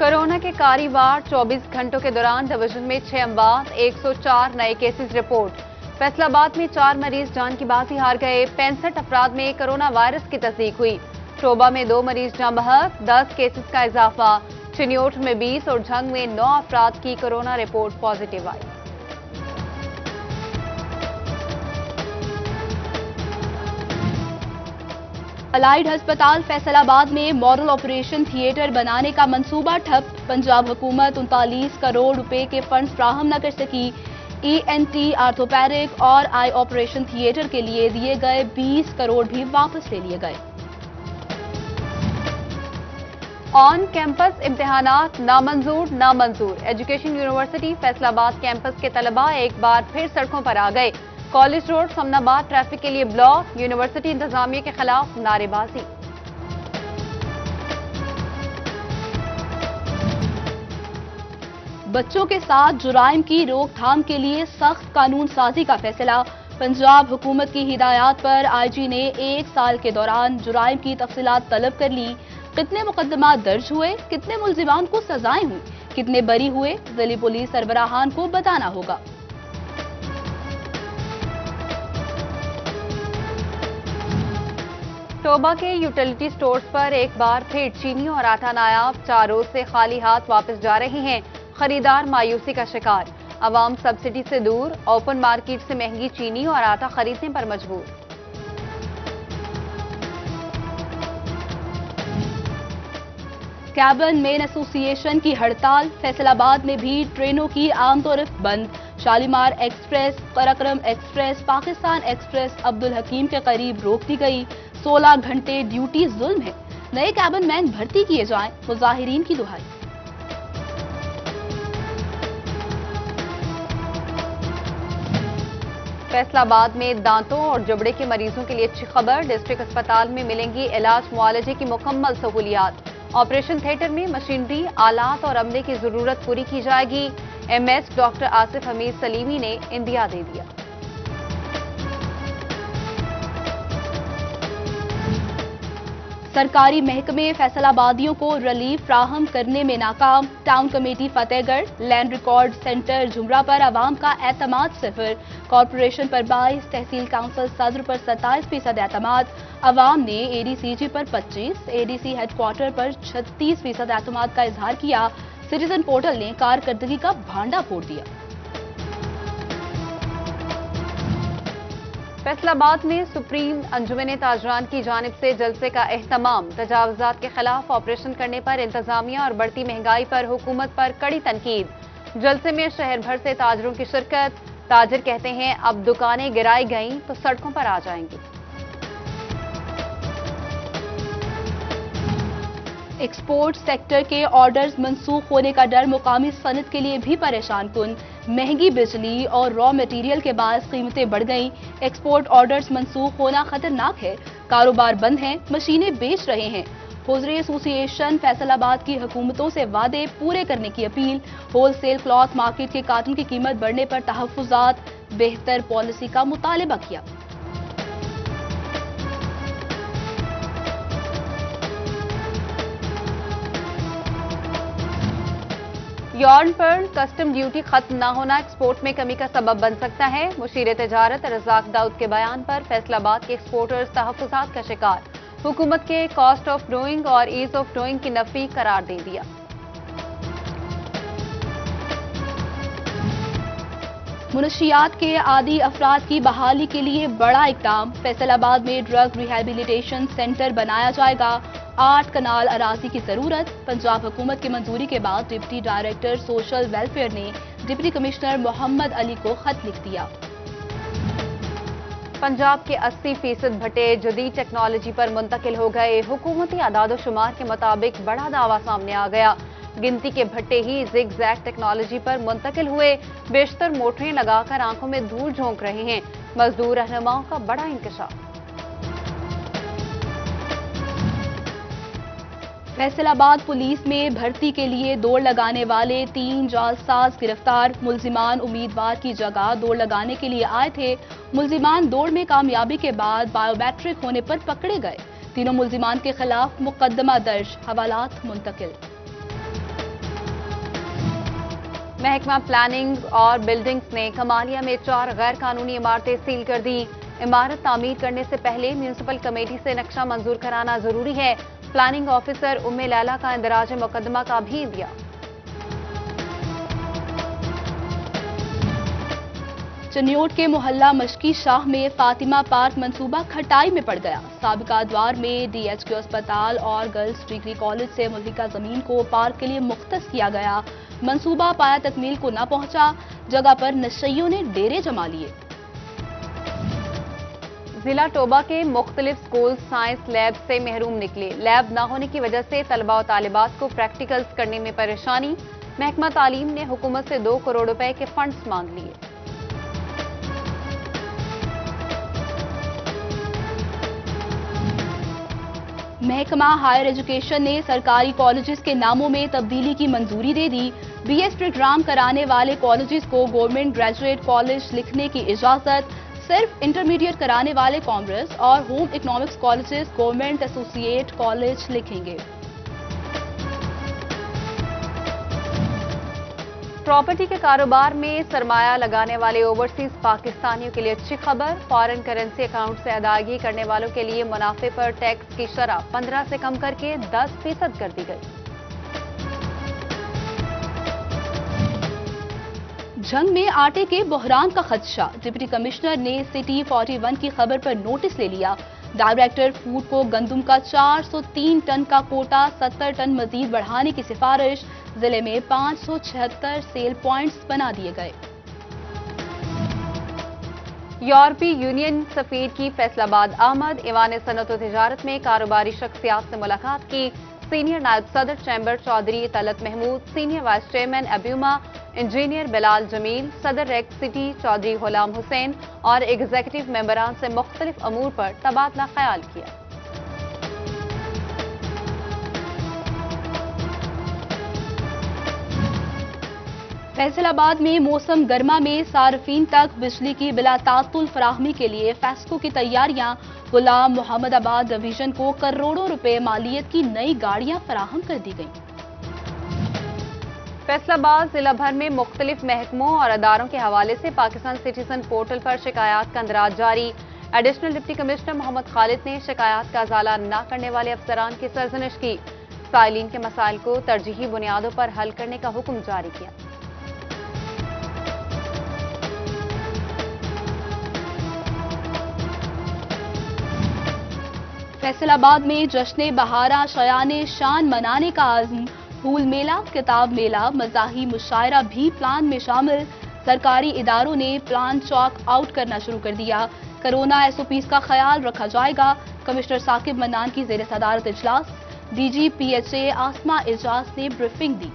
Corona के कारी वार 24 घंटों के दौरान डिवीजन में 6 अमवात, 104 नए केसेस रिपोर्ट। फैसलाबाद में 4 मरीज जान की बाजी हार गए। 65 अफराद में कोरोना वायरस की तस्दीक हुई। टोबा में 2 मरीज जाँ बहक, 10 केसेस का इजाफा। चिन्योट में 20 और झंग में 9 अफराद की कोरोना रिपोर्ट पॉजिटिव आई। अलाइड अस्पताल फैसलाबाद में मॉडल ऑपरेशन थिएटर बनाने का मंसूबा ठप। पंजाब हुकूमत 39 करोड़ रुपए के फंड्स फ्राहम न कर सकी। ENT, आर्थोपैडिक और आई ऑपरेशन थिएटर के लिए दिए गए 20 करोड़ भी वापस ले लिए गए। ऑन कैंपस इम्तिहानात नामंजूर। एजुकेशन यूनिवर्सिटी फैसलाबाद कैंपस के तलबा एक बार फिर सड़कों पर आ गए। कॉलेज रोड समनाबाद ट्रैफिक के लिए ब्लॉक। यूनिवर्सिटी इंतजामिया के खिलाफ नारेबाजी। बच्चों के साथ जुराइम की रोकथाम के लिए सख्त कानून साजी का फैसला। पंजाब हुकूमत की हिदायत पर IG ने 1 साल के दौरान जुराइम की तफसीलात तलब कर ली। कितने मुकदमा दर्ज हुए, कितने मुल्जिमान को सजाएं हुई, कितने बरी हुए, जिली पुलिस सरबराहान को बताना होगा। टोबा के यूटिलिटी स्टोर्स पर एक बार फिर चीनी और आटा नायाब। 4 रोज से खाली हाथ वापस जा रहे हैं। खरीदार मायूसी का शिकार। अवाम सब्सिडी से दूर, ओपन मार्केट से महंगी चीनी और आटा खरीदने पर मजबूर। कैबिन मेन एसोसिएशन की हड़ताल। फैसलाबाद में भी ट्रेनों की आमतौरफ बंद। Shalimar express, Karakoram express, Pakistan express Abdul Hakeem के करीब रोक दी गई। 16 घंटे ड्यूटी जुल्म है। नए कैबिन मैन भर्ती किए जाएं, मुजाहिरीन की दुहाई। फैसलाबाद में दांतों और जबड़े के मरीजों के लिए अच्छी खबर। डिस्ट्रिक्ट अस्पताल में मिलेंगी इलाज मुआलजे की मुकम्मल सहूलियात। ऑपरेशन थिएटर में मशीनरी, आलात और अमले की जरूरत पूरी की जाएगी। MS doctor Asif Hamid Salimi ने इंदिया दे दिया। सरकारी महकमे फैसलाबादियों को रिलीफ फ्राहम करने में नाकाम। Town committee Fatehgarh, land record centre Jhumra पर आवाम का एतमाद सिफर। कॉरपोरेशन पर 22, तहसील काउंसिल सदर पर 27% एतमाद। आवाम ने ADCG पर 25, ADC हेडक्वार्टर पर 36% एतमाद का इजहार किया। सिटीजन पोर्टल ने कारकर्दगी का भांडा फोड़ दिया। फैसलाबाद में सुप्रीम अंजुमन ताजरान की जानिब से जलसे का एहतमाम। तजावुजात के खिलाफ ऑपरेशन करने पर इंतजामिया और बढ़ती महंगाई पर हुकूमत पर कड़ी तनकीद। जलसे में शहर भर से ताजरों की शिरकत। ताजर कहते हैं अब दुकानें गिराई गईं तो सड़कों पर आ जाएंगी। एक्सपोर्ट सेक्टर के ऑर्डर्स मंसूख होने का डर मुकामी सनत के लिए भी परेशान कुन। महंगी बिजली और रॉ मटेरियल के बाद कीमतें बढ़ गईं। एक्सपोर्ट ऑर्डर्स मंसूख होना खतरनाक है। कारोबार बंद हैं, मशीनें बेच रहे हैं। होजरी एसोसिएशन फैसलाबाद की हुकूमतों से वादे पूरे करने की अपील। होलसेल क्लॉथ मार्केट के काटन की कीमत बढ़ने पर तहफ्फुजात, बेहतर पॉलिसी का मुतालबा किया। यॉर्न पर कस्टम ड्यूटी खत्म न होना एक्सपोर्ट में कमी का सबब बन सकता है। मुशीर तजारत रज़ाक दाऊद के बयान पर फैसलाबाद के एक्सपोर्टर्स तहफ्फुजात का शिकार। हुकूमत के कॉस्ट ऑफ डूइंग और ईज ऑफ डूइंग की नफी करार दे दिया। मुनशियात के आदी अफराद की बहाली के लिए बड़ा इक़दाम। फैसलाबाद में ड्रग रिहैबिलिटेशन सेंटर बनाया जाएगा। 8 कनाल अराजी की जरूरत। पंजाब हुकूमत की मंजूरी के बाद डिप्टी डायरेक्टर सोशल वेलफेयर ने डिप्टी कमिश्नर मोहम्मद अली को खत लिख दिया। पंजाब के 80% भट्टे जदीद टेक्नोलॉजी पर मुंतकिल हो गए। हुकूमती आदादोशुमार के मुताबिक बड़ा दावा सामने आ गया। गिनती के भट्टे ही जिग जैग टेक्नोलॉजी पर मुंतकिल हुए। बेशतर मोटरें लगाकर आंखों में धूल झोंक रहे हैं। मजदूर रहनुमाओं का बड़ा इंकशाफ। फैसलाबाद पुलिस में भर्ती के लिए दौड़ लगाने वाले 3 जालसाज गिरफ्तार। मुल्जिमान उम्मीदवार की जगह दौड़ लगाने के लिए आए थे। मुल्जिमान दौड़ में कामयाबी के बाद बायोमेट्रिक होने पर पकड़े गए। तीनों मुल्जिमान के खिलाफ मुकदमा दर्ज, हवालात मुंतकिल। محکمہ پلاننگ اور بلڈنگز نے کمالیہ میں 4 غیر قانونی عمارتیں سیل کر دی۔ عمارت تعمیر کرنے سے پہلے میونسپل کمیٹی سے نقشہ منظور کرانا ضروری ہے۔ پلاننگ آفیسر ام لیلا کا اندراج مقدمہ کا بھی دیا۔ چنیوٹ کے محلہ مشکی شاہ میں فاطمہ پارک منصوبہ کھٹائی میں پڑ گیا۔ سابقہ ادوار میں ڈی ایچ کیو اسپتال اور گرلز ڈگری کالج سے ملحقہ زمین کو پارک کے لیے مختص کیا گیا۔ منصوبہ پایا تکمیل کو نہ پہنچا، جگہ پر نشیوں نے ڈیرے جما لیے۔ ضلع ٹوبہ کے مختلف سکول سائنس لیب سے محروم نکلے۔ لیب نہ ہونے کی وجہ سے طلباء و طالبات کو پریکٹیکلز کرنے میں پریشانی۔ محکمہ تعلیم نے حکومت سے 2 کروڑ روپے کے فنڈز مانگ لیے۔ محکمہ ہائر ایجوکیشن نے سرکاری کالجز کے ناموں میں تبدیلی کی منظوری دے دی۔ بی ایس پروگرام کرانے والے کالجز کو گورنمنٹ گریجویٹ کالج لکھنے کی اجازت، صرف انٹرمیڈیٹ کرانے والے کامرس اور home economics colleges government associate college لکھیں گے۔ پراپرٹی کے کاروبار میں سرمایہ لگانے والے اوورسیز پاکستانیوں کے لیے اچھی خبر۔ فارن کرنسی اکاؤنٹ سے ادائیگی کرنے والوں کے لیے منافع پر ٹیکس کی شرح 15 سے کم کر کے 10% کر دی گئی۔ جنگ میں آٹے کے بحران کا خدشہ، ڈپٹی کمشنر نے سٹی 41 کی خبر پر نوٹس لے لیا۔ ڈائریکٹر فوڈ کو گندم کا 403 ٹن کا کوٹا 70 ٹن مزید بڑھانے کی سفارش۔ ضلع میں 576 سیل پوائنٹس بنا دیے گئے۔ یورپی یونین سفیر کی فیصل آباد آمد۔ ایوان صنعت و تجارت میں کاروباری شخصیات سے ملاقات کی۔ سینئر نائب صدر chamber Chaudhry Talat Mahmood, senior vice chairman ابیوما، انجینئر بلال جمیل، صدر ریک سٹی چودھری غلام حسین اور ایگزیکٹو ممبران سے مختلف امور پر تبادلہ خیال کیا۔ فیصل آباد میں موسم گرما میں صارفین تک بجلی کی بلا تعطل فراہمی کے لیے فیسکو کی تیاریاں۔ غلام محمد آباد ڈویژن کو کروڑوں روپے مالیت کی نئی گاڑیاں فراہم کر دی گئیں۔ فیصل آباد ضلع بھر میں مختلف محکموں اور اداروں کے حوالے سے پاکستان سٹیزن پورٹل پر شکایات کا اندراج جاری۔ ایڈیشنل ڈپٹی کمشنر محمد خالد نے شکایات کا ازالہ نہ کرنے والے افسران کی سرزنش کی۔ سائلین کے مسائل کو ترجیحی بنیادوں پر حل کرنے کا حکم جاری کیا۔ فیصل آباد میں جشن بہارا شایان شان منانے کا عزم۔ پھول میلہ، کتاب میلہ، مزاحی مشاعرہ بھی پلان میں شامل۔ سرکاری اداروں نے پلان چاک آؤٹ کرنا شروع کر دیا۔ کرونا ایس او پیز کا خیال رکھا جائے گا۔ کمشنر ثاقب منان کی زیر صدارت اجلاس۔ D G P H A آسما اعجاز نے بریفنگ دی۔